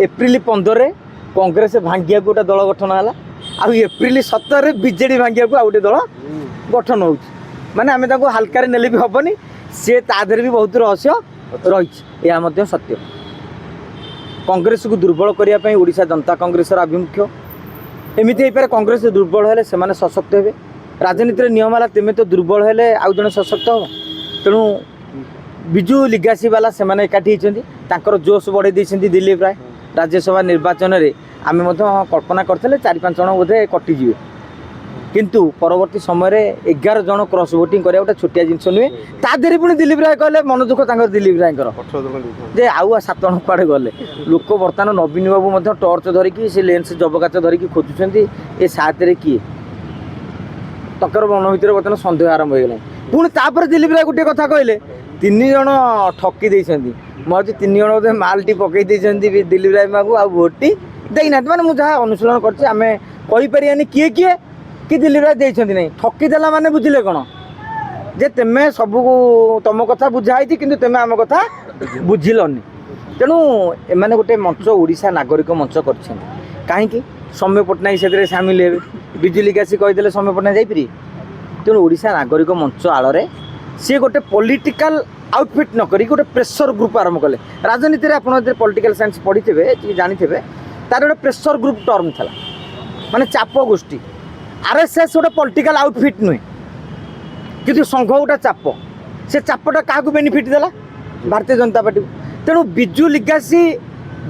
April 15 Congress भांगिया गोटे दल गठन है आउ एप्रिल 17 बीजेडी भांगिया को आउटे दल गठन हो माने आम हल्कार नेले भी हेनी सी तादर भी बहुत रहस्य रही यह सत्य कांग्रेस को दुर्बल करने ओडिशा जनता कांग्रेस आभिमुख्य एमती हो कांग्रेस दुर्बल हेले से सशक्त हे राजनीति नियम है तेमें तो दुर्बल हेले आउ जड़े सशक्त हम तेणु विजु लिगासी वाला से एकाठी होती जोश बढ़े दिलीप राय राज्यसभा निर्वाचन में आम कल्पना करते 4-5 जन बोधे कटिजे किंतु परवर्ती समय 11 जन क्रॉस वोटिंग करा गोटे छोटिया जिनस नुहे तादेह पुणी दिलीप राय कहले मन दुख दिलीप राय जे आउ 7 जन कुआड़े गले लोक बर्तमान नवीन बाबू टर्च धरिकी से लेंस जबकाच धरिकी खोजुंट ए सात किए तकर मन भर बर्तमान सन्देह आरंभ हो गला पुणी तापर दिलीप राय गोटे कथा कहले 3 जन ठकी देइछन्ती मुझे 3 जन बोधे मालटी पकई देइछन्ती दिलीप राय बाबू आ भोटी देना मैंने मुझे अनुशीलन करें किए किए कि दिलीप राय देइछन्ती नहीं ठकीदेला माने बुझिले कौन जे तेमे सब तुम कथा बुझाई कि तेमे आम कथा बुझिलनि तेणु एमाने गोटे मंच ओडिशा नागरिक मंच कर कहीं सौम्य पट्टनायक से सामिल हे बिजुली गासी कहीदे सौम्य पट्टनायक जापरि तेणु ओडिशा नागरिक मंच आड़े सी गोटे पॉलिटिकल आउटफिट न करी गोटे प्रेसर ग्रुप आरंभ कले राजनीति में आपड़ पॉलिटिकल साइंस पढ़ी थे जानी थे तार गोटे प्रेसर ग्रुप टर्म था माने चाप गोष्ठी आरएसएस गोटे पॉलिटिकल आउटफिट नुहे कि संघ गोटे चाप से चापटा क्या बेनिफिट देला भारतीय जनता पार्टी तेणु बिजु लिगासी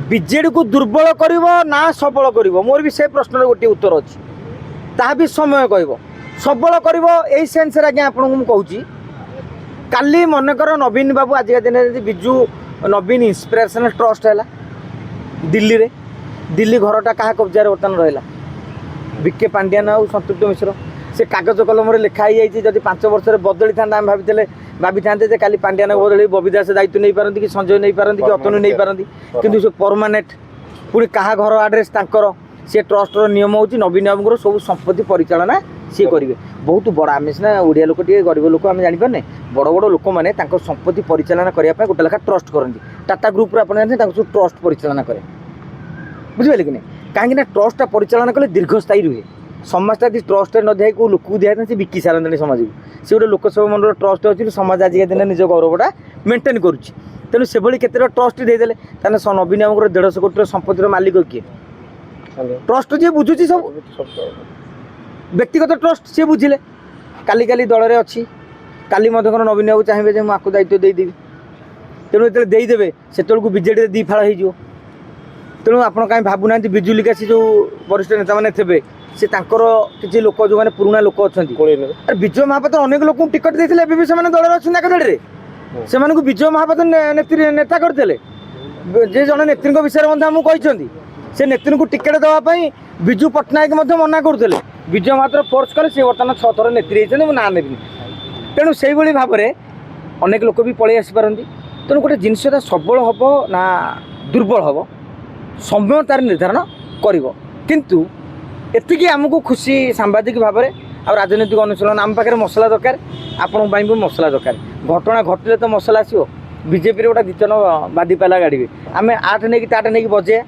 बीजेडी को दुर्बल कर ना सबल कर मोर भी से प्रश्न गोटे उत्तर अच्छी ता भी समय कह सबल कर यही सेन्स आज्ञा आपको कहूँ काली मनकर नवीन बाबू आजिका दिन में बिजु नवीन इंस्पिरेशनल ट्रस्ट है दिल्ली रे दिल्ली घरटा क्या कब्जा बर्तमान रहा बीके पांड्यान और संतृप्त मिश्र से कागज कलम लिखाई जब 5 वर्ष बदली था भाभी था काली पांड्यान बदली बबी दास दायित्व नहीं पारती कि संजय नहीं पारती कि अतनु नहीं पारती किंतु से परमानेंट पुणी क्या घर आड्रेस तांकर सी ट्रस्टर नियम हो नवीन बाबू सब संपत्ति परिचालना सी करेंगे बहुत बड़ा आम सीना ओडिया लोक टे गरीब लोक आम जापारे बड़ बड़ लोक मैंने संपत्ति परिचालना करने गोटे लेखा ट्रस्ट करती टाटा ग्रुप आप सब ट्रस्ट परिचालना करें बुझे कि नहीं कहीं ट्रस्टा परिचालना कले दीर्घस्थायी रुहे समाजटा यदि ट्रस्ट न दिए को लोक दिया से बिकी सारती समाज को सी गोटे लोकसभा मंडल ट्रस्ट अच्छी समाज आज दिन निज गौरवटा मेन्टेन करुच्ची तेणु से केते ट्रस्ट देदेले नवीन बाबू 150 कोटी संपत्तिर मालिक किए ट्रस्ट जी बुझुची सब व्यक्तिगत ट्रस्ट सी बुझिले काली काली दल में अच्छी काली नवीन बाबू चाहिए मुझे दायित्व देदेवी तेणु जो देदेवे से बीजेडी दी फाड़ हो तेणु आप कहीं भावुना बिजु लिगासी जो वरिष्ठ नेता मैंने थे सी किसी लोक जो मैंने पुराणा लोक अच्छा विजय महापात्र अनेक लोक टिकट देते भी से दल में अच्छे आगड़े से विजय महापात्र नेता करते जे जड़े नेत्री विषय में मुझे से नेत्री को टिकेट देवाई बिजु पट्टनायक मना करते विजय महापात्र फोर्स कले सी बर्तमान 6 थर नेत्री होती मुझे ना नेबी तेणु से भाव में अनेक लोक भी पलि आसपारती तेणु गोटे जिनसा सबल हम ना दुर्बल हम समय तार निर्धारण किंतु एतिकी आमको खुशी सांबादिक भाव में आ राजनीतिक अनुशीलन आम पाखे मसला दरकार आपण भी मसला दरकार घटना घटले तो मसला आसो बीजेपी गोटे 2 जन बादी पाला गाड़ी आम 8 नहीं 8 नहीं बजे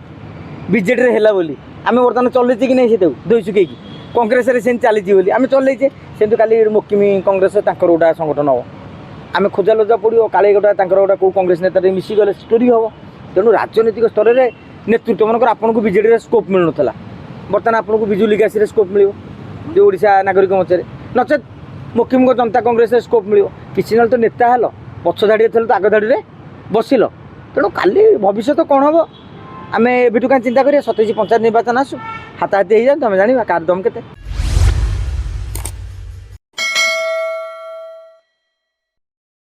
बीजेडी है बोली आम बर्तमान चलचे कि नहीं से दुईसुकी कांग्रेस से चली आम चलचे से काली मोकिमी कांग्रेस गोटा संगठन हम आम खोजा लोजा पड़ो काले गोटा गोटा कौ कांग्रेस नेता मिसिगले स्टोरी हम तेणु राजनीतिक स्तर में नेतृत्व मनकर आपन को बीजेडी स्कोप मिल नाला बर्तमान आपको बिजु लिगासी स्कोप मिल जो ओडिशा नागरिक मंच नचेत मुख्यम जनता कांग्रेस स्कोप मिल किसी ना तो नेता हेल पछ धाड़ी थे तो आग धाड़ी बसिल तेणु काली भविष्य कौन हम आम एवं कहीं चिंता करिए 27 पंचायत निर्वाचन आसू हाथाहाथी हो जाए आम जाना कार दम के